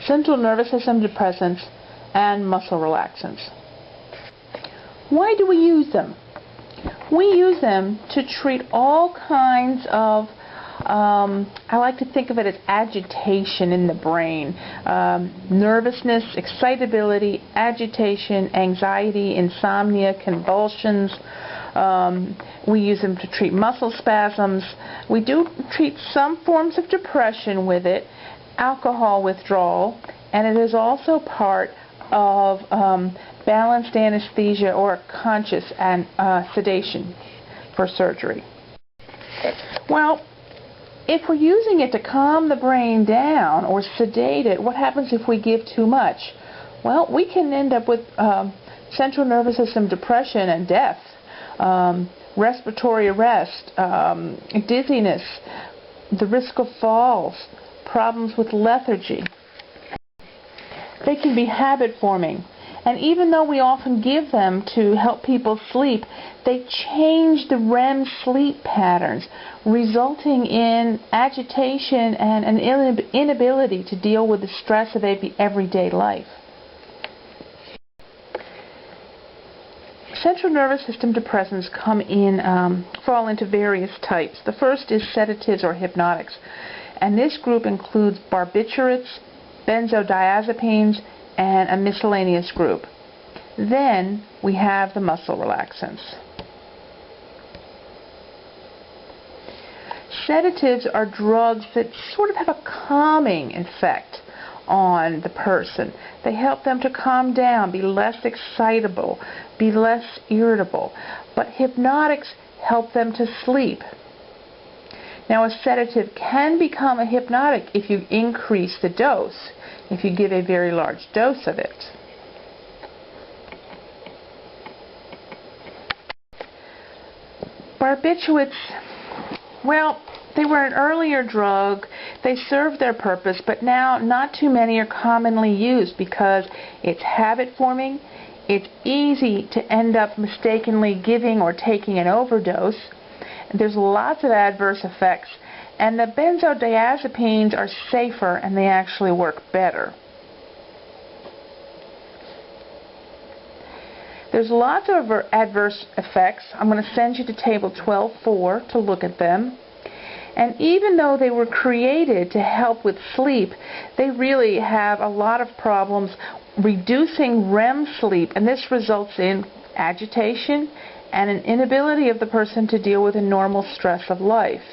central nervous system depressants, and muscle relaxants. Why do we use them? We use them to treat all kinds of, I like to think of it as agitation in the brain. Nervousness, excitability, agitation, anxiety, insomnia, convulsions. We use them to treat muscle spasms. We do treat some forms of depression with it, alcohol withdrawal, and it is also part of balanced anesthesia or conscious and sedation for surgery. Well, if we're using it to calm the brain down or sedate it, what happens if we give too much? Well, we can end up with central nervous system depression and death, respiratory arrest, dizziness, the risk of falls, problems with lethargy. They can be habit-forming. And even though we often give them to help people sleep, they change the REM sleep patterns, resulting in agitation and an inability to deal with the stress of everyday life. Central nervous system depressants fall into various types. The first is sedatives or hypnotics, and this group includes barbiturates, benzodiazepines, and a miscellaneous group. Then we have the muscle relaxants. Sedatives are drugs that sort of have a calming effect on the person. They help them to calm down, be less excitable, be less irritable. But hypnotics help them to sleep. Now, a sedative can become a hypnotic if you increase the dose, if you give a very large dose of it. Barbiturates, well, they were an earlier drug. They served their purpose, but now not too many are commonly used because it's habit-forming, it's easy to end up mistakenly giving or taking an overdose. There's lots of adverse effects, and the benzodiazepines are safer and they actually work better. There's lots of adverse effects. I'm going to send you to table 12.4 to look at them. And even though they were created to help with sleep, they really have a lot of problems reducing REM sleep, and this results in agitation and an inability of the person to deal with the normal stress of life.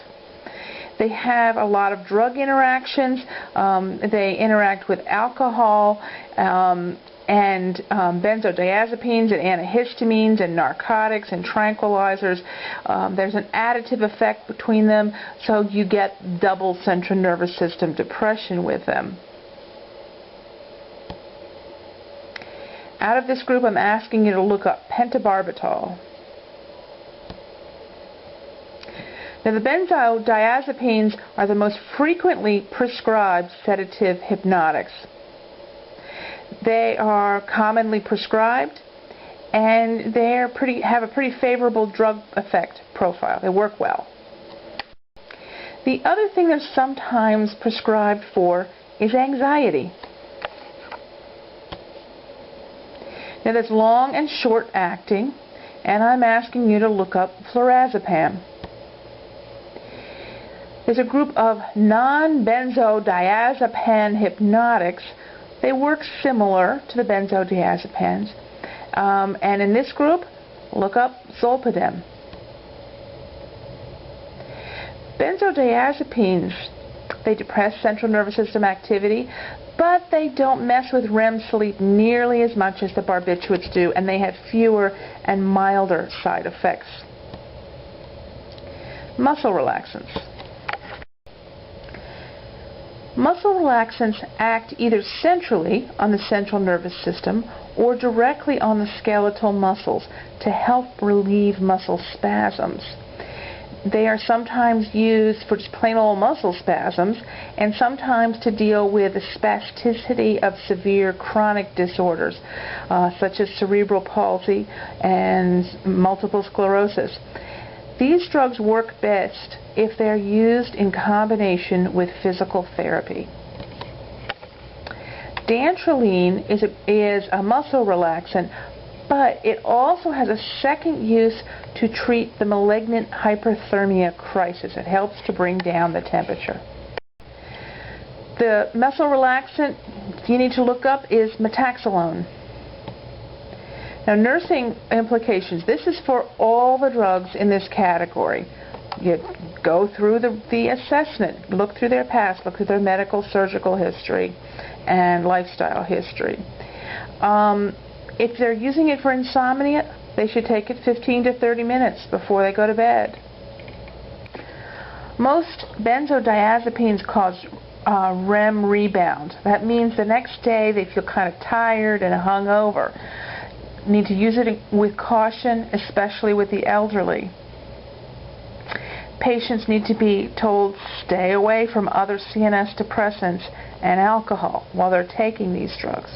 They have a lot of drug interactions. They interact with alcohol and benzodiazepines and antihistamines and narcotics and tranquilizers. There's an additive effect between them, so you get double central nervous system depression with them. Out of this group, I'm asking you to look up pentobarbital. Now, the benzodiazepines are the most frequently prescribed sedative hypnotics. They are commonly prescribed, and they have a pretty favorable drug effect profile. They work well. The other thing they're sometimes prescribed for is anxiety. Now, there's long and short acting, and I'm asking you to look up flurazepam. There's a group of non-benzodiazepine hypnotics. They work similar to the benzodiazepines. And in this group, look up zolpidem. Benzodiazepines, they depress central nervous system activity, but they don't mess with REM sleep nearly as much as the barbiturates do, and they have fewer and milder side effects. Muscle relaxants. Muscle relaxants act either centrally on the central nervous system or directly on the skeletal muscles to help relieve muscle spasms. They are sometimes used for just plain old muscle spasms, and sometimes to deal with the spasticity of severe chronic disorders such as cerebral palsy and multiple sclerosis. These drugs work best if they're used in combination with physical therapy. Dantrolene is a muscle relaxant, but it also has a second use to treat the malignant hyperthermia crisis. It helps to bring down the temperature. The muscle relaxant you need to look up is metaxalone. Now, nursing implications. This is for all the drugs in this category. You go through the assessment, look through their past, look through their medical, surgical history, and lifestyle history. If they're using it for insomnia, they should take it 15 to 30 minutes before they go to bed. Most benzodiazepines cause REM rebound. That means the next day they feel kind of tired and hungover. Need to use it with caution, especially with the elderly. Patients need to be told stay away from other CNS depressants and alcohol while they're taking these drugs.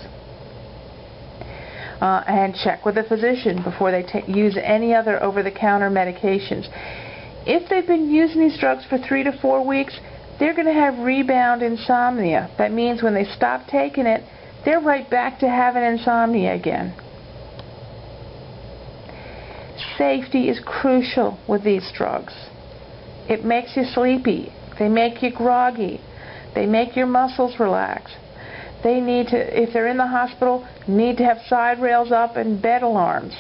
And check with a physician before they use any other over-the-counter medications. If they've been using these drugs for 3 to 4 weeks, they're going to have rebound insomnia. That means when they stop taking it, they're right back to having insomnia again. Safety is crucial with these drugs. It makes you sleepy. They make you groggy. They make your muscles relax. They need to, if they're in the hospital, need to have side rails up and bed alarms.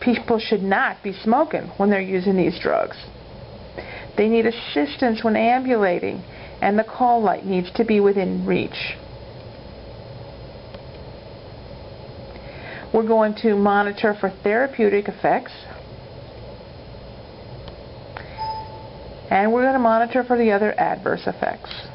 People should not be smoking when they're using these drugs. They need assistance when ambulating, and the call light needs to be within reach. We're going to monitor for therapeutic effects, and we're going to monitor for the other adverse effects.